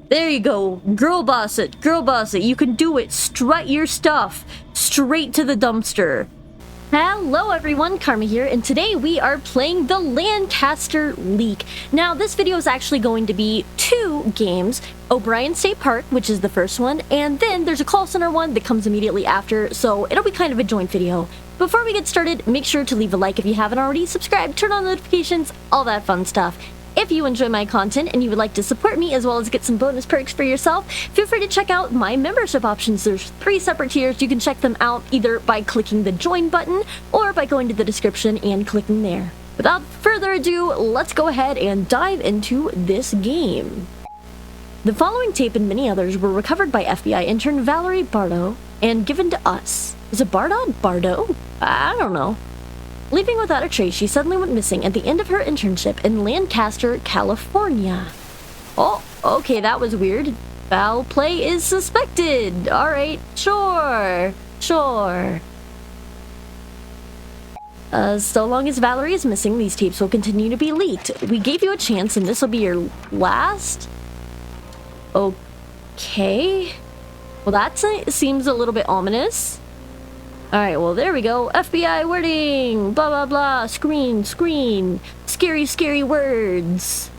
There you go. Girl boss it. Girl boss it. You can do it. Strut your stuff straight to the dumpster. Hello everyone, Karma here, and today we are playing the Lancaster Leak. Now, this video is actually going to be two games. O'Brien State Park, which is the first one, and then there's a call center one that comes immediately after, so it'll be kind of a joint video. Before we get started, make sure to leave a like if you haven't already, subscribe, turn on notifications, all that fun stuff. If you enjoy my content and you would like to support me as well as get some bonus perks for yourself, feel free to check out my membership options. There's 3 separate tiers. You can check them out either by clicking the join button or by going to the description and clicking there. Without further ado, let's go ahead and dive into this game. The following tape and many others were recovered by FBI intern Valerie Bardo and given to us. Is it Bardo? Bardo? I don't know. Leaving without a trace, she suddenly went missing at the end of her internship in Lancaster, California. Oh, okay, that was weird. Foul play is suspected. Alright, sure. So long as Valerie is missing, these tapes will continue to be leaked. We gave you a chance and this will be your last? Okay. Well, that seems a little bit ominous. Alright, well, there we go. FBI wording! Blah, blah, blah. Screen. Scary, scary words.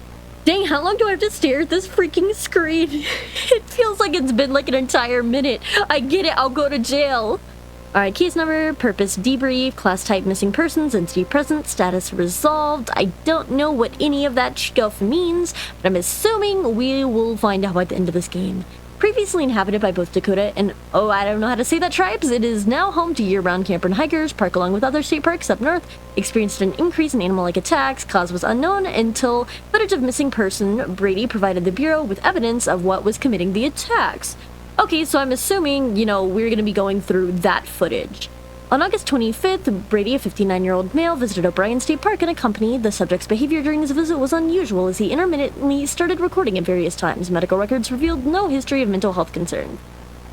Dang, how long do I have to stare at this freaking screen? It feels like it's been like an entire minute. I get it, I'll go to jail. Alright, case number, purpose debrief, class type missing persons, entity present, status resolved. I don't know what any of that stuff means, but I'm assuming we will find out by the end of this game. Previously inhabited by both Dakota and, I don't know how to say that, tribes, it is now home to year-round camper and hikers. Park, along with other state parks up north, experienced an increase in animal-like attacks. Cause was unknown until footage of missing person Brady provided the Bureau with evidence of what was committing the attacks. Okay, so I'm assuming, we're going to be going through that footage. On August 25th, Brady, a 59-year-old male, visited O'Brien State Park and accompanied. The subject's behavior during his visit was unusual as he intermittently started recording at various times. Medical records revealed no history of mental health concerns.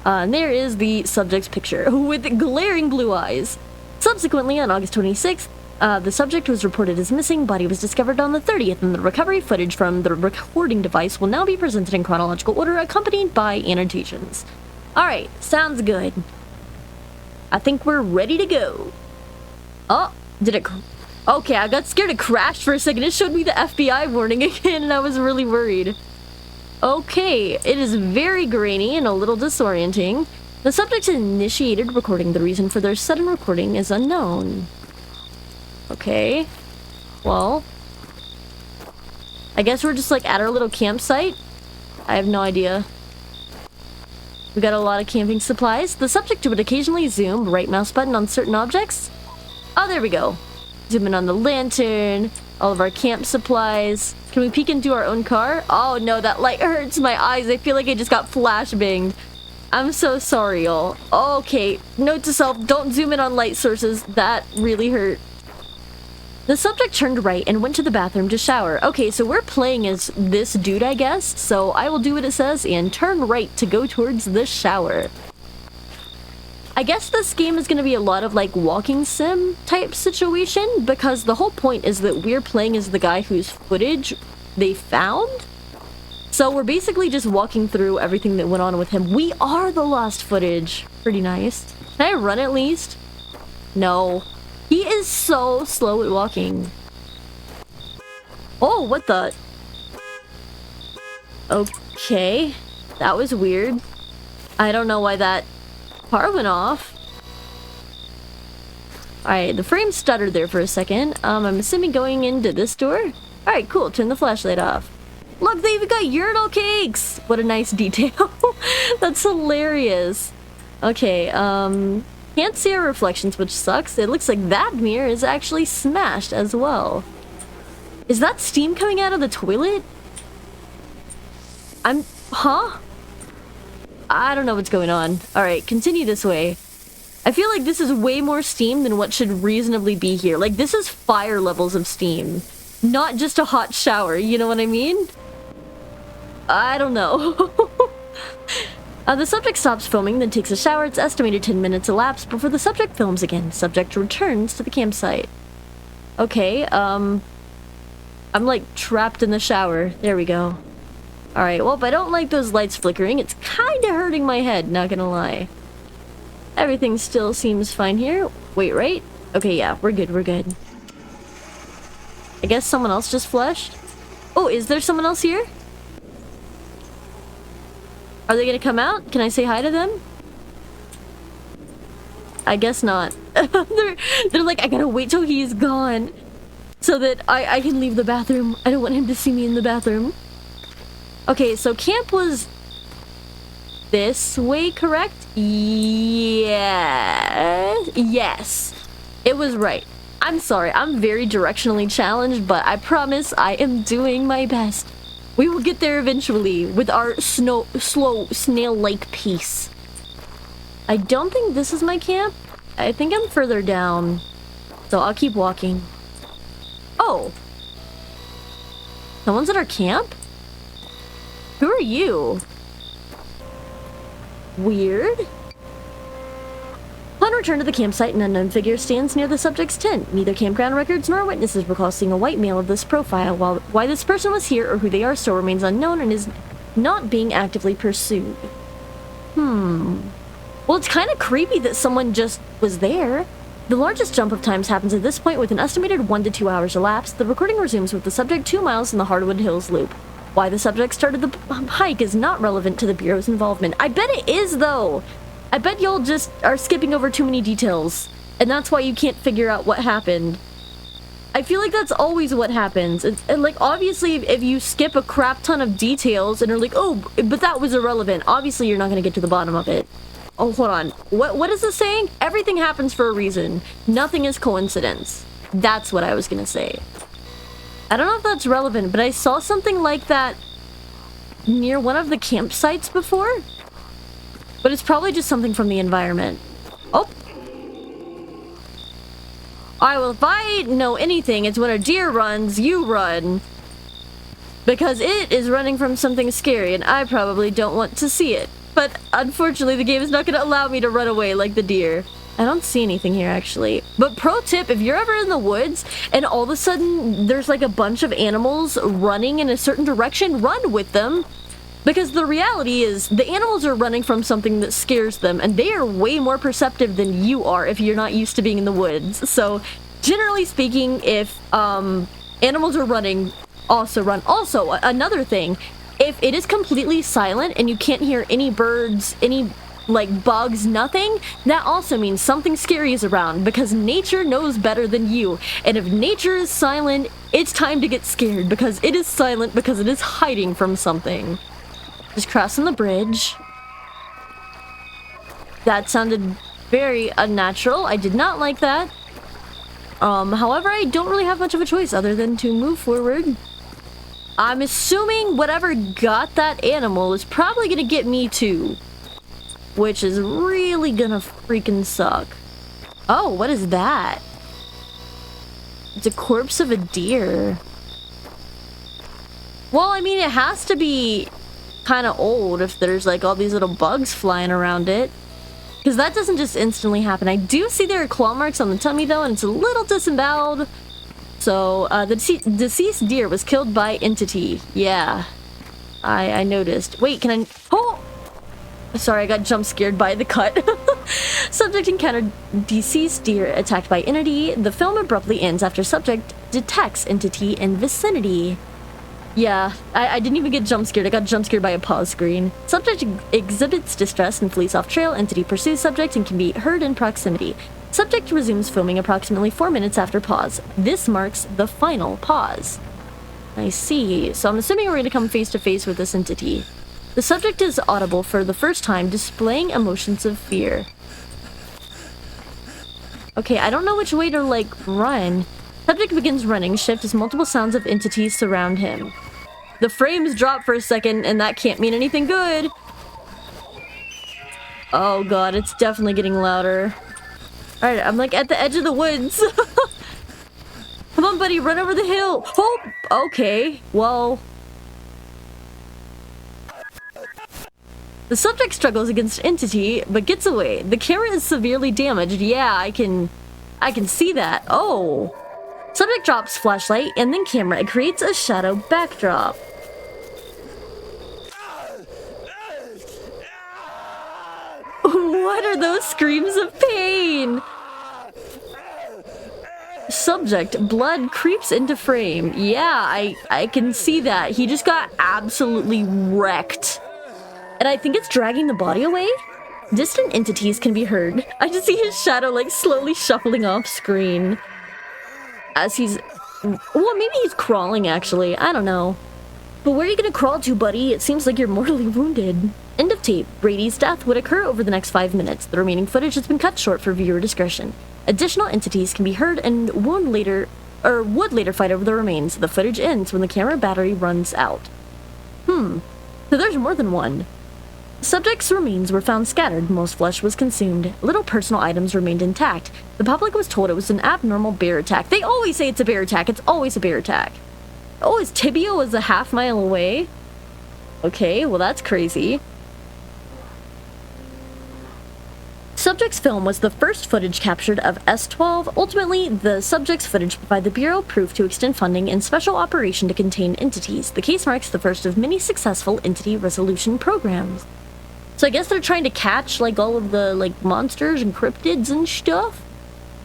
And there is the subject's picture with glaring blue eyes. Subsequently, on August 26th, the subject was reported as missing. Body was discovered on the 30th, and the recovery footage from the recording device will now be presented in chronological order, accompanied by annotations. Alright, sounds good. I think we're ready to go. Oh, did it... Okay, I got scared it crashed for a second. It showed me the FBI warning again, and I was really worried. Okay, it is very grainy and a little disorienting. The subject initiated recording. The reason for their sudden recording is unknown. Okay. Well, I guess we're just like at our little campsite. I have no idea. We got a lot of camping supplies. The subject would occasionally zoom, right mouse button on certain objects. Oh, there we go. Zoom in on the lantern, all of our camp supplies. Can we peek into our own car? Oh no, that light hurts my eyes. I feel like I just got flashbanged. I'm so sorry, y'all. Okay, note to self, don't zoom in on light sources. That really hurt. The subject turned right and went to the bathroom to shower. Okay, so we're playing as this dude, I guess. So I will do what it says and turn right to go towards the shower. I guess this game is going to be a lot of like walking sim type situation because the whole point is that we're playing as the guy whose footage they found. So we're basically just walking through everything that went on with him. We are the lost footage. Pretty nice. Can I run at least? No. He is so slow at walking. Oh, what the? Okay. That was weird. I don't know why that car went off. Alright, the frame stuttered there for a second. I'm assuming going into this door. Alright, cool. Turn the flashlight off. Look, they even got urinal cakes! What a nice detail. That's hilarious. Okay, can't see our reflections, which sucks. It looks like that mirror is actually smashed as well. Is that steam coming out of the toilet? Huh? I don't know what's going on. Alright, continue this way. I feel like this is way more steam than what should reasonably be here. Like, this is fire levels of steam. Not just a hot shower, you know what I mean? I don't know. The subject stops filming, then takes a shower. It's estimated 10 minutes elapse before the subject films again. Subject returns to the campsite. Okay, I'm like trapped in the shower. There we go. Alright, well, I don't like those lights flickering. It's kind of hurting my head, not gonna lie. Everything still seems fine here. Wait, right? Okay, yeah, we're good, we're good. I guess someone else just flushed? Oh, is there someone else here? Are they gonna come out? Can I say hi to them? I guess not. they're like, I gotta wait till he's gone so that I can leave the bathroom. I don't want him to see me in the bathroom. Okay, so camp was this way, correct? Yeah. Yes. It was right. I'm sorry, I'm very directionally challenged, but I promise I am doing my best. We will get there eventually with our slow, snail-like pace. I don't think this is my camp. I think I'm further down. So I'll keep walking. Oh. Someone's at our camp? Who are you? Weird. Upon return to the campsite, an unknown figure stands near the subject's tent. Neither campground records nor witnesses recall seeing a white male of this profile. While why this person was here or who they are still remains unknown and is not being actively pursued. Well, it's kind of creepy that someone just was there. The largest jump of times happens at this point with an estimated 1 to 2 hours elapsed. The recording resumes with the subject 2 miles in the Hardwood Hills loop. Why the subject started the hike is not relevant to the Bureau's involvement. I bet it is, though. I bet y'all just are skipping over too many details, and that's why you can't figure out what happened. I feel like that's always what happens. And like, obviously, if you skip a crap ton of details and are like, oh, but that was irrelevant, obviously you're not going to get to the bottom of it. Oh, hold on. What is this saying? Everything happens for a reason. Nothing is coincidence. That's what I was going to say. I don't know if that's relevant, but I saw something like that near one of the campsites before. But it's probably just something from the environment. Oh. Alright, well, if I know anything, it's when a deer runs, you run. Because it is running from something scary, and I probably don't want to see it. But unfortunately, the game is not going to allow me to run away like the deer. I don't see anything here, actually. But pro tip, if you're ever in the woods and all of a sudden there's like a bunch of animals running in a certain direction, run with them. Because the reality is, the animals are running from something that scares them, and they are way more perceptive than you are if you're not used to being in the woods. So, generally speaking, if animals are running, also run. Also, another thing, if it is completely silent and you can't hear any birds, any like bugs, nothing, that also means something scary is around, because nature knows better than you. And if nature is silent, it's time to get scared, because it is silent because it is hiding from something. Just crossing the bridge. That sounded very unnatural. I did not like that. However, I don't really have much of a choice other than to move forward. I'm assuming whatever got that animal is probably gonna get me too. Which is really gonna freaking suck. Oh, what is that? It's a corpse of a deer. Well, I mean, it has to be kind of old if there's like all these little bugs flying around it. Because that doesn't just instantly happen. I do see there are claw marks on the tummy though, and it's a little disemboweled. So, the deceased deer was killed by entity. Yeah. I noticed. Wait, can I... Oh! Sorry, I got jump scared by the cut. Subject encountered deceased deer attacked by entity. The film abruptly ends after subject detects entity in vicinity. Yeah, I didn't even get jump scared. I got jump scared by a pause screen. Subject exhibits distress and flees off trail. Entity pursues subject and can be heard in proximity. Subject resumes filming approximately 4 minutes after pause. This marks the final pause. I see. So I'm assuming we're going to come face to face with this entity. The subject is audible for the first time, displaying emotions of fear. Okay, I don't know which way to, like, run. Subject begins running, shift as multiple sounds of entities surround him. The frames drop for a second, and that can't mean anything good. Oh god, it's definitely getting louder. Alright, I'm like at the edge of the woods. Come on, buddy, run over the hill. Oh, okay, well... The subject struggles against entity, but gets away. The camera is severely damaged. Yeah, I can see that. Oh. Subject drops flashlight and then camera. It creates a shadow backdrop. What are those screams of pain? Subject, blood creeps into frame. Yeah, I can see that. He just got absolutely wrecked. And I think it's dragging the body away? Distant entities can be heard. I just see his shadow like slowly shuffling off screen. As he's... Well, maybe he's crawling actually. I don't know. But where are you gonna crawl to, buddy? It seems like you're mortally wounded. End of tape. Brady's death would occur over the next 5 minutes. The remaining footage has been cut short for viewer discretion. Additional entities can be heard and would later fight over the remains. The footage ends when the camera battery runs out. So there's more than one. Subject's remains were found scattered. Most flesh was consumed. Little personal items remained intact. The public was told it was an abnormal bear attack. They always say it's a bear attack. It's always a bear attack. Oh, his tibia was a half-mile away? Okay, well that's crazy. Subject's film was the first footage captured of S-12. Ultimately, the subject's footage provided the Bureau proof to extend funding in special operation to contain entities. The case marks the first of many successful entity resolution programs. So I guess they're trying to catch, like, all of the, like, monsters and cryptids and stuff?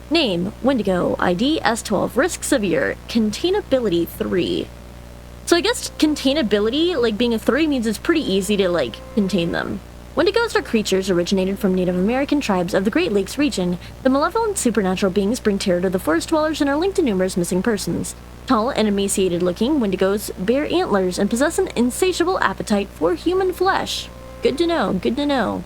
Name, Wendigo, ID, S-12, risk severe, containability 3. So I guess containability, like, being a 3 means it's pretty easy to, like, contain them. Wendigos are creatures originated from Native American tribes of the Great Lakes region. The malevolent supernatural beings bring terror to the forest dwellers and are linked to numerous missing persons. Tall and emaciated-looking, Wendigos bear antlers and possess an insatiable appetite for human flesh. Good to know, good to know.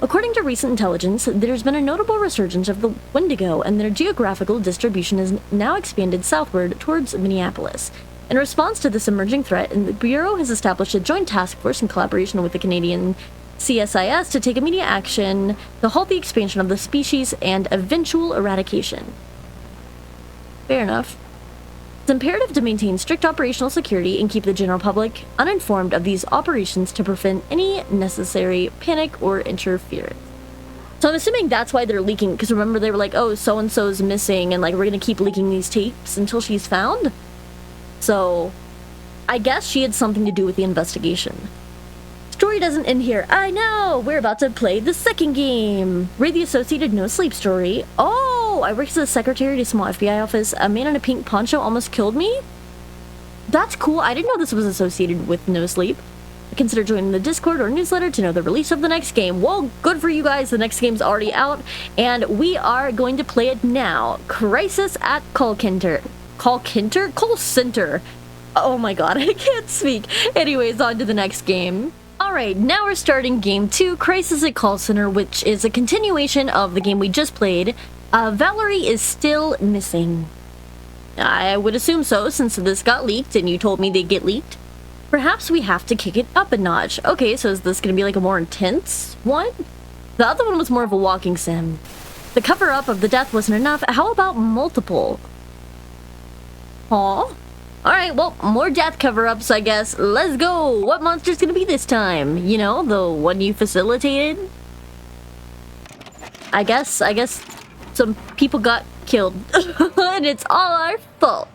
According to recent intelligence, there's been a notable resurgence of the Wendigo, and their geographical distribution is now expanded southward towards Minneapolis. In response to this emerging threat, the Bureau has established a joint task force in collaboration with the Canadian CSIS to take immediate action to halt the expansion of the species and eventual eradication. Fair enough. It's imperative to maintain strict operational security and keep the general public uninformed of these operations to prevent any necessary panic or interference. So I'm assuming that's why they're leaking, because remember they were like, oh, so-and-so's missing, and like we're gonna keep leaking these tapes until she's found? So, I guess she had something to do with the investigation. Story doesn't end here. I know! We're about to play the second game! Read the associated no sleep story. Oh! I worked as a secretary at a small FBI office. A man in a pink poncho almost killed me? That's cool. I didn't know this was associated with no sleep. Consider joining the Discord or newsletter to know the release of the next game. Well, good for you guys. The next game's already out, and we are going to play it now. Crisis at Call Center. Call Center. Oh my god, I can't speak. Anyways, on to the next game. Alright, now we're starting game 2, Crisis at Call Center, which is a continuation of the game we just played. Valerie is still missing. I would assume so, since this got leaked and you told me they'd get leaked. Perhaps we have to kick it up a notch. Okay, so is this gonna be like a more intense one? The other one was more of a walking sim. The cover-up of the death wasn't enough. How about multiple? Aw. Alright, well, more death cover-ups, I guess. Let's go! What monster's gonna be this time? You know, the one you facilitated? I guess some people got killed. And it's all our fault.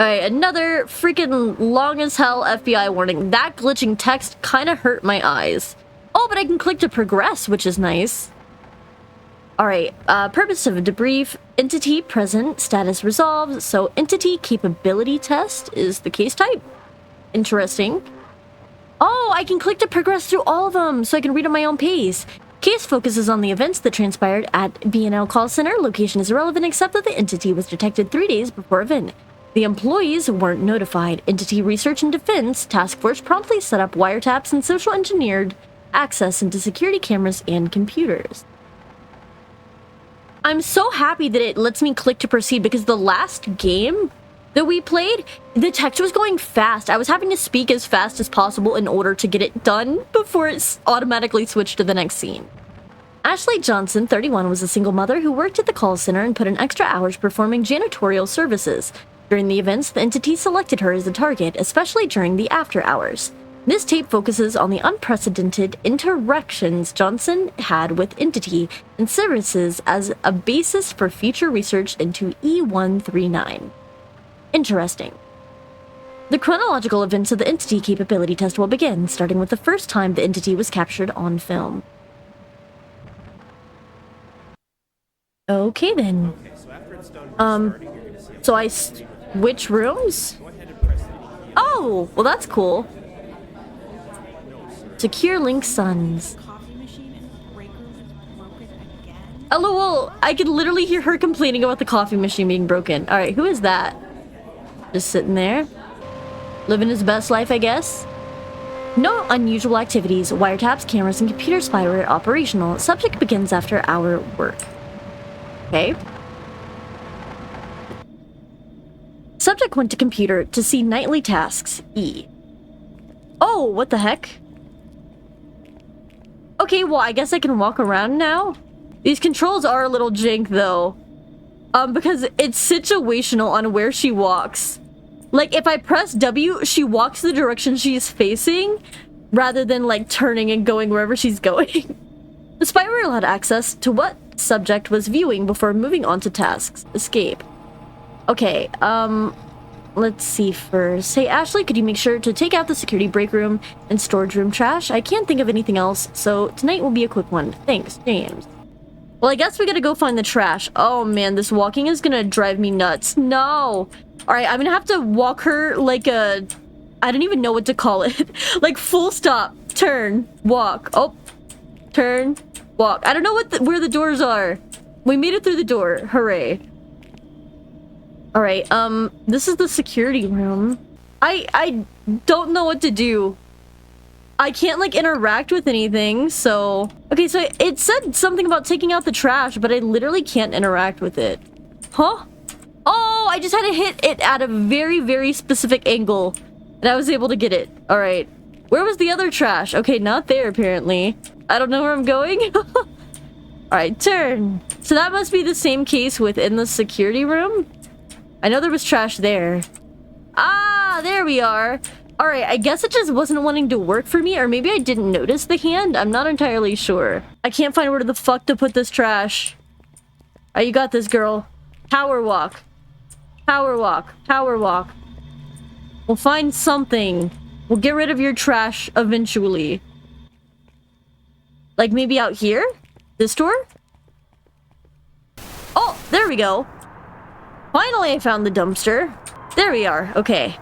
Alright, another freaking long as hell FBI warning. That glitching text kinda hurt my eyes. Oh, but I can click to progress, which is nice. Alright, purpose of a debrief, entity present, status resolved, so entity capability test is the case type. Interesting. Oh, I can click to progress through all of them, so I can read at my own pace. Case focuses on the events that transpired at B&L Call Center. Location is irrelevant except that the entity was detected 3 days before event. The employees weren't notified. Entity Research and Defense Task Force promptly set up wiretaps and social engineered access into security cameras and computers. I'm so happy that it lets me click to proceed, because the last game that we played, the text was going fast. I was having to speak as fast as possible in order to get it done before it automatically switched to the next scene. Ashley Johnson, 31, was a single mother who worked at the call center and put in extra hours performing janitorial services. During the events, the entity selected her as a target, especially during the after hours. This tape focuses on the unprecedented interactions Johnson had with entity and services as a basis for future research into E139. Interesting. The chronological events of the entity capability test will begin, starting with the first time the entity was captured on film. Okay then. So I switch rooms? Oh, well that's cool. Secure link sons. LOL, I could literally hear her complaining about the coffee machine being broken. Alright, who is that? Just sitting there. Living his best life, I guess. No unusual activities. Wiretaps, cameras, and computer spyware operational. Subject begins after our work. Okay. Subject went to computer to see nightly tasks. E. Oh, what the heck? Okay, well, I guess I can walk around now. These controls are a little jank, though. Because it's situational on where she walks. Like, if I press W, she walks the direction she's facing, rather than, like, turning and going wherever she's going. The spyware allowed access to what subject was viewing before moving on to tasks. Escape. Okay, let's see first. Hey, Ashley, could you make sure to take out the security break room and storage room trash? I can't think of anything else, so tonight will be a quick one. Thanks, James. Well, I guess we gotta go find the trash. Oh man, this walking is gonna drive me nuts. No! Alright, I'm gonna have to walk her like a... I don't even know what to call it. Like, full stop. Turn. Walk. Oh. Turn. Walk. I don't know where the doors are. We made it through the door. Hooray. Alright, this is the security room. I don't know what to do. I can't, like, interact with anything, so... Okay, so it said something about taking out the trash, but I literally can't interact with it. Huh? Oh, I just had to hit it at a very, very specific angle, and I was able to get it. Alright. Where was the other trash? Okay, not there, apparently. I don't know where I'm going. Alright, turn. So that must be the same case within the security room? I know there was trash there. Ah, there we are. Alright, I guess it just wasn't wanting to work for me, or maybe I didn't notice the hand. I'm not entirely sure. I can't find where the fuck to put this trash. Alright, you got this, girl. Power walk. Power walk. Power walk. We'll find something. We'll get rid of your trash eventually. Like maybe out here? This door? Oh, there we go. Finally, I found the dumpster. There we are. Okay.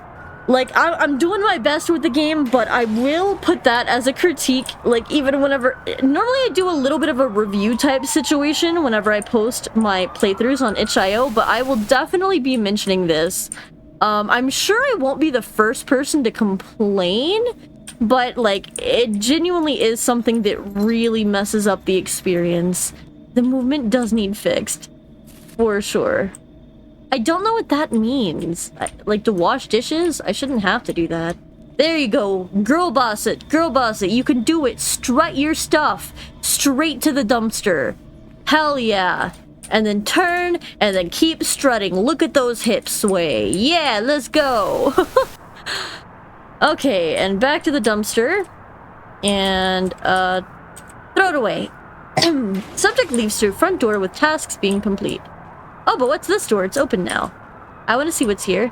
Like, I'm doing my best with the game, but I will put that as a critique, like, even whenever... Normally, I do a little bit of a review type situation whenever I post my playthroughs on itchio, but I will definitely be mentioning this. I'm sure I won't be the first person to complain, but, like, it genuinely is something that really messes up the experience. The movement does need fixed. For sure. I don't know what that means. Like, to wash dishes? I shouldn't have to do that. There you go. Girl boss it. Girl boss it. You can do it. Strut your stuff straight to the dumpster. Hell yeah. And then turn, and then keep strutting. Look at those hips sway. Yeah, let's go. Okay, and back to the dumpster. And, throw it away. Subject leaves through front door with tasks being complete. Oh, but what's this door? It's open now. I want to see what's here.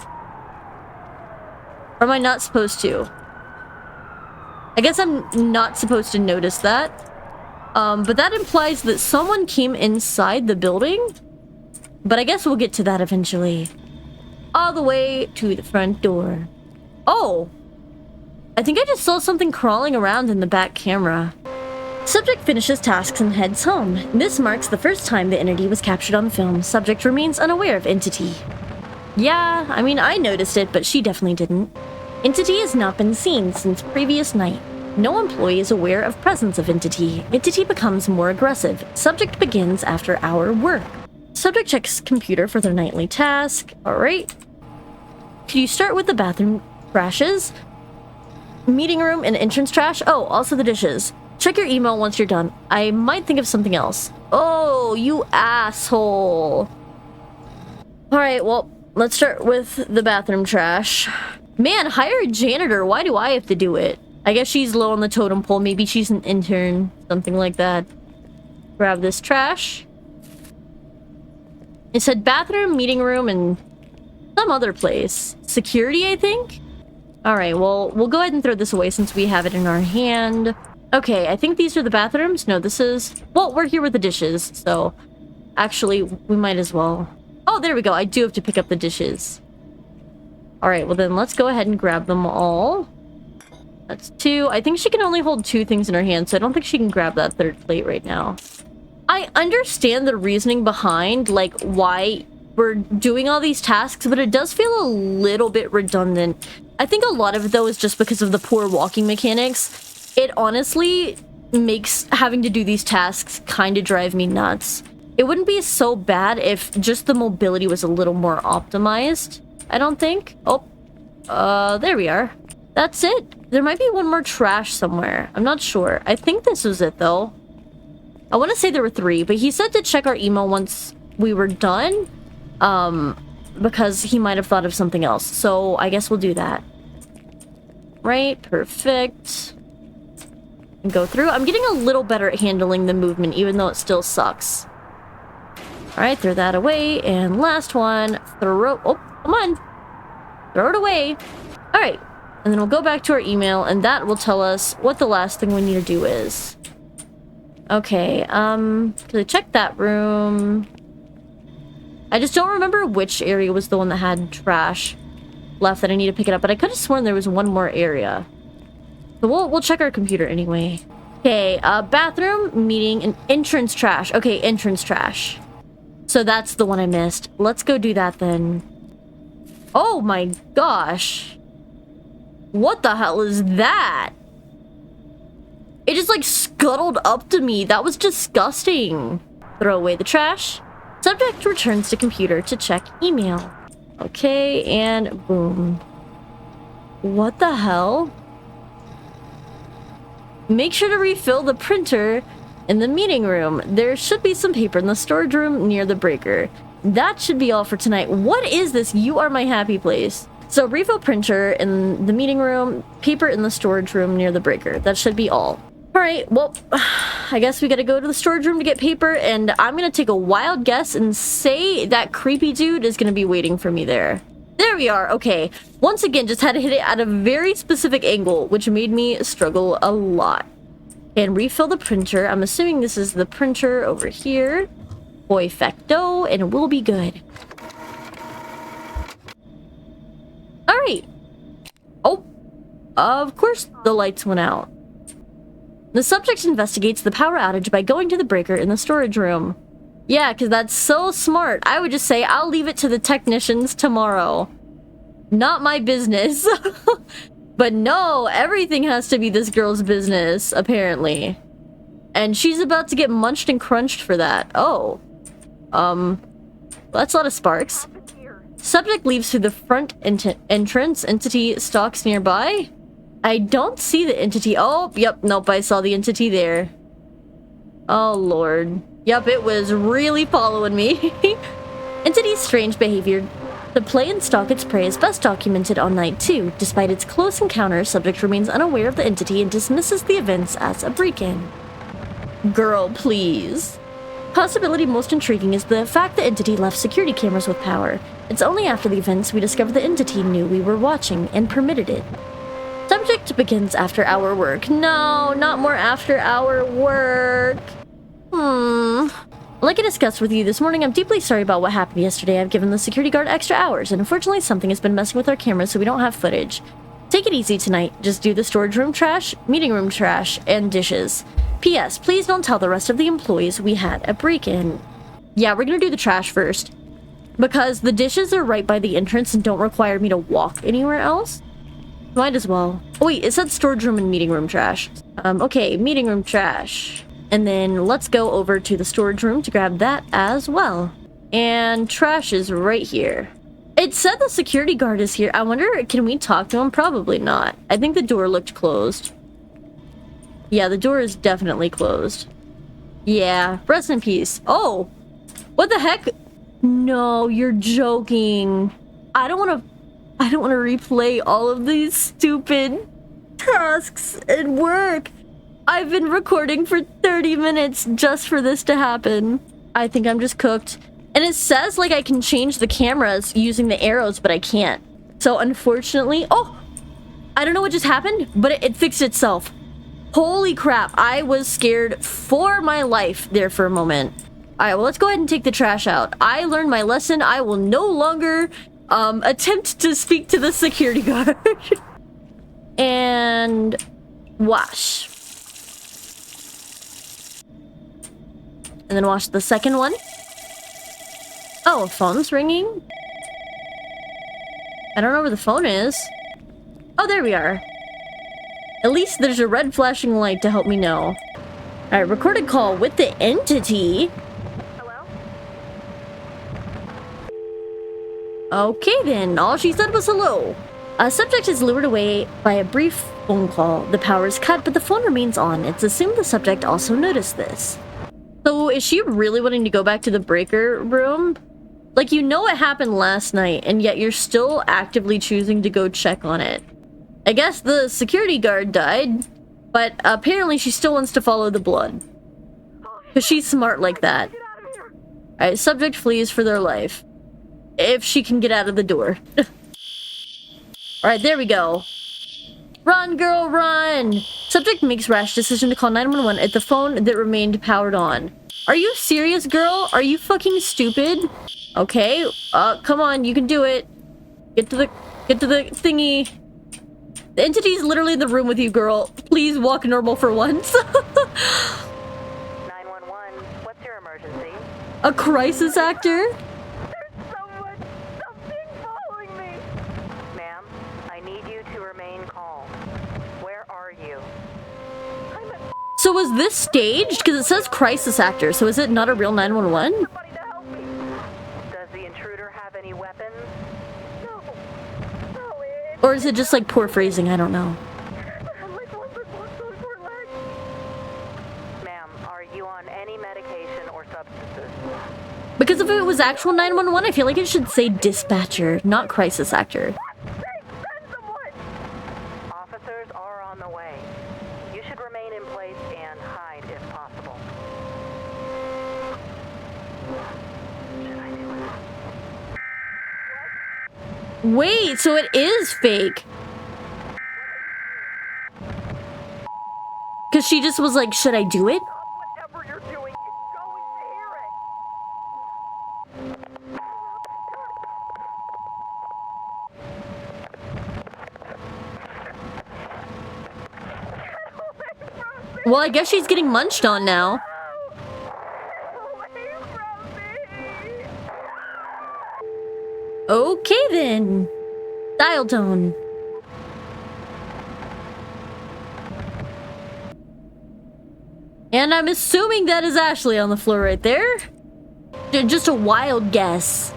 Or am I not supposed to? I guess I'm not supposed to notice that. But that implies that someone came inside the building. But I guess we'll get to that eventually. All the way to the front door. Oh! I think I just saw something crawling around in the back camera. Subject finishes tasks and heads home. This marks the first time the entity was captured on film. Subject remains unaware of entity. Yeah, I mean, I noticed it, but she definitely didn't. Entity has not been seen since previous night. No employee is aware of presence of entity. Entity becomes more aggressive. Subject begins after our work. Subject checks computer for their nightly task. Alright. Could you start with the bathroom trashes? Meeting room and entrance trash? Oh, also the dishes. Check your email once you're done. I might think of something else. Oh, you asshole. Alright, well, let's start with the bathroom trash. Man, hire a janitor. Why do I have to do it? I guess she's low on the totem pole. Maybe she's an intern. Something like that. Grab this trash. It said bathroom, meeting room, and some other place. Security, I think? Alright, well, we'll go ahead and throw this away since we have it in our hand. Okay, I think these are the bathrooms. No, this is... Well, we're here with the dishes, so... Actually, we might as well. Oh, there we go. I do have to pick up the dishes. All right, well then let's go ahead and grab them all. That's 2. I think she can only hold 2 things in her hand, so I don't think she can grab that 3rd plate right now. I understand the reasoning behind, like, why we're doing all these tasks, but it does feel a little bit redundant. I think a lot of it, though, is just because of the poor walking mechanics. It honestly makes having to do these tasks kind of drive me nuts. It wouldn't be so bad if just the mobility was a little more optimized, I don't think. Oh, there we are. That's it. There might be one more trash somewhere. I'm not sure. I think this was it, though. I want to say there were 3, but he said to check our email once we were done, because he might have thought of something else. So I guess we'll do that. Right, perfect. And go through. I'm getting a little better at handling the movement, even though it still sucks. All right, throw that away. And last one, throw... Oh, come on. Throw it away. All right. And then we'll go back to our email, and that will tell us what the last thing we need to do is. Okay, so check that room. I just don't remember which area was the one that had trash left that I need to pick it up, but I could have sworn there was one more area. So we'll check our computer anyway. Okay, bathroom, meeting, and entrance trash. Okay, entrance trash. So that's the one I missed. Let's go do that then. Oh my gosh. What the hell is that? It just like scuttled up to me. That was disgusting. Throw away the trash. Subject returns to computer to check email. Okay, and boom. What the hell? Make sure to refill the printer in the meeting room. There should be some paper in the storage room near the breaker. That should be all for tonight. What is this? You are my happy place. So refill printer in the meeting room, paper in the storage room near the breaker. That should be all. All right, well, I guess we gotta go to the storage room to get paper, and I'm gonna take a wild guess and say that creepy dude is gonna be waiting for me there. There we are, okay. Once again, just had to hit it at a very specific angle, which made me struggle a lot. And refill the printer. I'm assuming this is the printer over here. Perfecto, and we'll be good. All right. Oh, of course the lights went out. The subject investigates the power outage by going to the breaker in the storage room. Yeah, because that's so smart. I would just say, I'll leave it to the technicians tomorrow. Not my business. But no, everything has to be this girl's business, apparently. And she's about to get munched and crunched for that. Oh. That's a lot of sparks. Subject leaves through the front entrance. Entity stalks nearby. I don't see the entity. Oh, yep, nope, I saw the entity there. Oh, Lord. Yep, it was really following me. Entity's strange behavior. The play and stalk its prey is best documented on night 2. Despite its close encounter, subject remains unaware of the entity and dismisses the events as a break-in. Girl, please. Possibility most intriguing is the fact the entity left security cameras with power. It's only after the events we discovered the entity knew we were watching and permitted it. Subject begins after-hour work. No, not more after-hour work. Like I discussed with you this morning, I'm deeply sorry about what happened yesterday. I've given the security guard extra hours, and unfortunately something has been messing with our cameras so we don't have footage. Take it easy tonight. Just do the storage room trash, meeting room trash, and dishes. P.S. Please don't tell the rest of the employees we had a break-in. Yeah, we're gonna do the trash first. Because the dishes are right by the entrance and don't require me to walk anywhere else. Might as well. Oh wait, it said storage room and meeting room trash. Okay, meeting room trash. And then let's go over to the storage room to grab that as well. And trash is right here. It said the security guard is here. I wonder, can we talk to him? Probably not. I think the door looked closed. Yeah, the door is definitely closed. Yeah, rest in peace. Oh, what the heck? No, you're joking. I don't want to replay all of these stupid tasks and work. I've been recording for 30 minutes just for this to happen. I think I'm just cooked. And it says like I can change the cameras using the arrows, but I can't. So unfortunately, oh, I don't know what just happened, but it fixed itself. Holy crap, I was scared for my life there for a moment. Alright, well, let's go ahead and take the trash out. I learned my lesson. I will no longer attempt to speak to the security guard. And wash. And then wash the second one. Oh, a phone's ringing? I don't know where the phone is. Oh, there we are. At least there's a red flashing light to help me know. Alright, recorded call with the entity. Hello? Okay then, all she said was hello. A subject is lured away by a brief phone call. The power is cut, but the phone remains on. It's assumed the subject also noticed this. So is she really wanting to go back to the breaker room? Like, you know it happened last night, and yet you're still actively choosing to go check on it. I guess the security guard died, but apparently she still wants to follow the blood. Because she's smart like that. Alright, subject flees for their life. If she can get out of the door. Alright, there we go. Run, girl, run! Subject makes rash decision to call 911 at the phone that remained powered on. Are you serious, girl? Are you fucking stupid? Okay, come on, you can do it. Get to the thingy. The entity's literally in the room with you, girl. Please walk normal for once. 911, what's your emergency? A crisis actor? There's something following me! Ma'am, I need you to remain calm. Where are you? So was this staged? Because it says crisis actor, so is it not a real 911? Somebody to help me! Does the intruder have any weapons? No, Or is it just like poor phrasing? I don't know. Ma'am, are you on any medication or substances? Because if it was actual 911, I feel like it should say dispatcher, not crisis actor. Send someone! Officers are on the way. You should remain in place and hide if possible. Should I do it? Wait, so it is fake. Because she just was like, should I do it? Whatever you're doing, it's going to hear it! Well, I guess she's getting munched on now. Away from me! Okay then. Dial tone. And I'm assuming that is Ashley on the floor right there. Just a wild guess.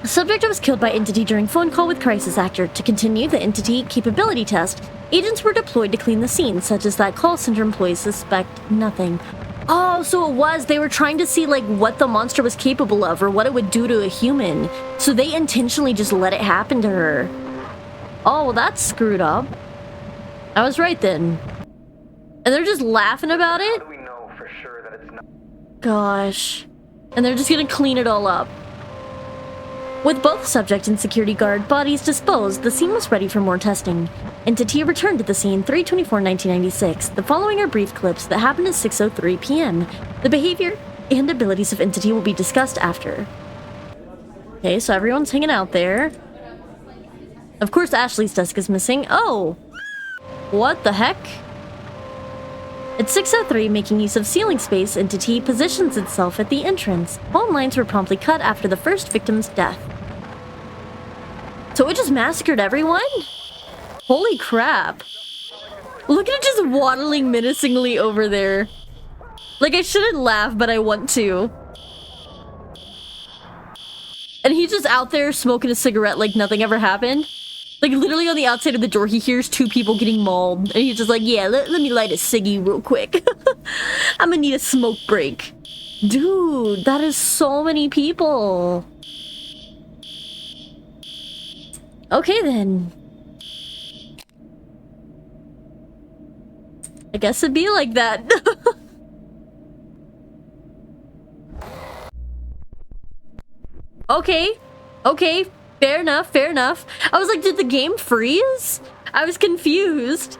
The subject was killed by entity during phone call with crisis actor. To continue the entity capability test, agents were deployed to clean the scene, such as that call center employees suspect nothing. Oh, so it was. They were trying to see, like, what the monster was capable of or what it would do to a human. So they intentionally just let it happen to her. Oh, well, that's screwed up. I was right then. And they're just laughing about it? How do we know for sure that it's not? Gosh. And they're just gonna clean it all up. With both subject and security guard bodies disposed, the scene was ready for more testing. Entity returned to the scene 3/24/1996. The following are brief clips that happened at 6:03 p.m. The behavior and abilities of Entity will be discussed after. Okay, so everyone's hanging out there. Of course, Ashley's desk is missing. Oh! What the heck? At 6:03, making use of ceiling space, Entity positions itself at the entrance. Phone lines were promptly cut after the first victim's death. So it just massacred everyone? Holy crap. Look at it just waddling menacingly over there. Like, I shouldn't laugh, but I want to. And he's just out there smoking a cigarette like nothing ever happened. Like, literally on the outside of the door, he hears two people getting mauled. And he's just like, yeah, let me light a ciggy real quick. I'm gonna need a smoke break. Dude, that is so many people. Okay, then. I guess it'd be like that. Okay. Okay. Fair enough, fair enough. I was like, did the game freeze? I was confused.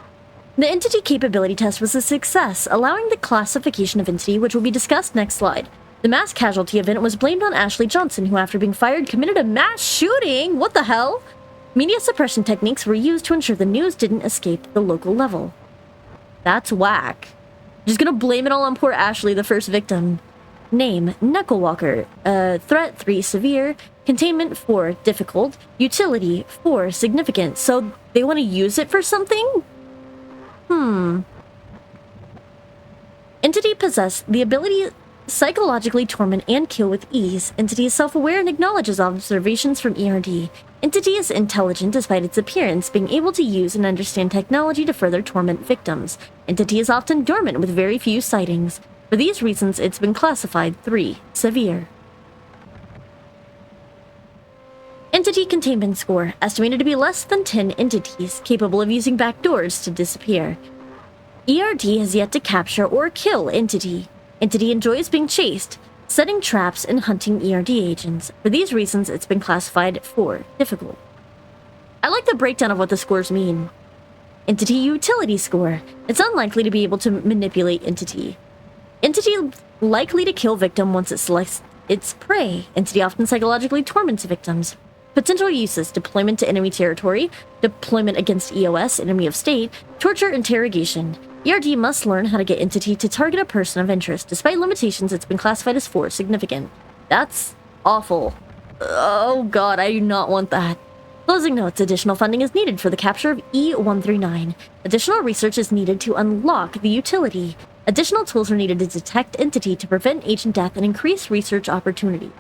The entity capability test was a success, allowing the classification of entity, which will be discussed next slide. The mass casualty event was blamed on Ashley Johnson, who after being fired committed a mass shooting. What the hell? Media suppression techniques were used to ensure the news didn't escape the local level. That's whack. Just gonna blame it all on poor Ashley, the first victim. Name, Knucklewalker. Threat, 3, severe. Containment, 4, difficult. Utility, 4, significant. So they want to use it for something? Entity possess the ability psychologically torment and kill with ease. Entity is self-aware and acknowledges observations from ERD. Entity is intelligent despite its appearance, being able to use and understand technology to further torment victims. Entity is often dormant with very few sightings. For these reasons, it's been classified 3, severe. Entity containment score, estimated to be less than 10 entities, capable of using backdoors to disappear. ERD has yet to capture or kill entity. Entity enjoys being chased, setting traps, and hunting ERD agents. For these reasons, it's been classified 4, difficult. I like the breakdown of what the scores mean. Entity utility score. It's unlikely to be able to manipulate entity. Entity likely to kill victim once it selects its prey. Entity often psychologically torments victims. Potential uses: deployment to enemy territory, deployment against EOS, enemy of state, torture, interrogation. ERD must learn how to get entity to target a person of interest. Despite limitations, it's been classified as 4, significant. That's awful. Oh god, I do not want that. Closing notes: additional funding is needed for the capture of E-139. Additional research is needed to unlock the utility. Additional tools are needed to detect entity to prevent agent death and increase research opportunity.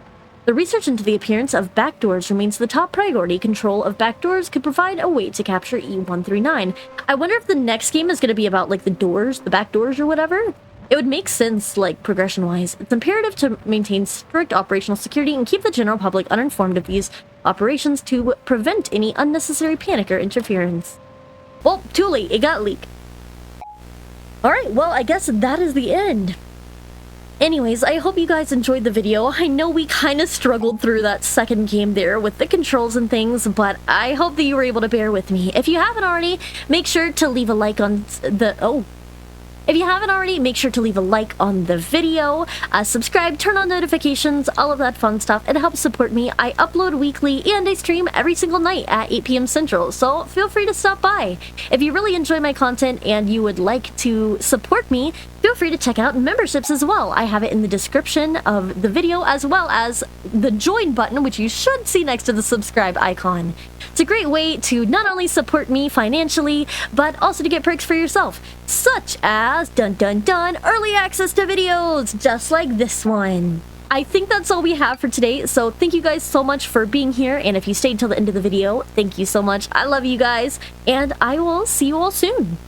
The research into the appearance of backdoors remains the top priority. Control of backdoors could provide a way to capture E-139. I wonder if the next game is going to be about, like, the doors, the back doors or whatever? It would make sense, like, progression-wise. It's imperative to maintain strict operational security and keep the general public uninformed of these operations to prevent any unnecessary panic or interference. Well, too late. It got leaked. Alright, well, I guess that is the end. Anyways, I hope you guys enjoyed the video. I know we kind of struggled through that second game there with the controls and things, but I hope that you were able to bear with me. If you haven't already, make sure to leave a like on the... If you haven't already, make sure to leave a like on the video, subscribe, turn on notifications, all of that fun stuff. It helps support me. I upload weekly and I stream every single night at 8 p.m. Central, so feel free to stop by. If you really enjoy my content and you would like to support me, feel free to check out memberships as well. I have it in the description of the video, as well as the join button, which you should see next to the subscribe icon. It's a great way to not only support me financially, but also to get perks for yourself, such as early access to videos, just like this one. I think that's all we have for today, so thank you guys so much for being here, and if you stayed till the end of the video, thank you so much. I love you guys, and I will see you all soon.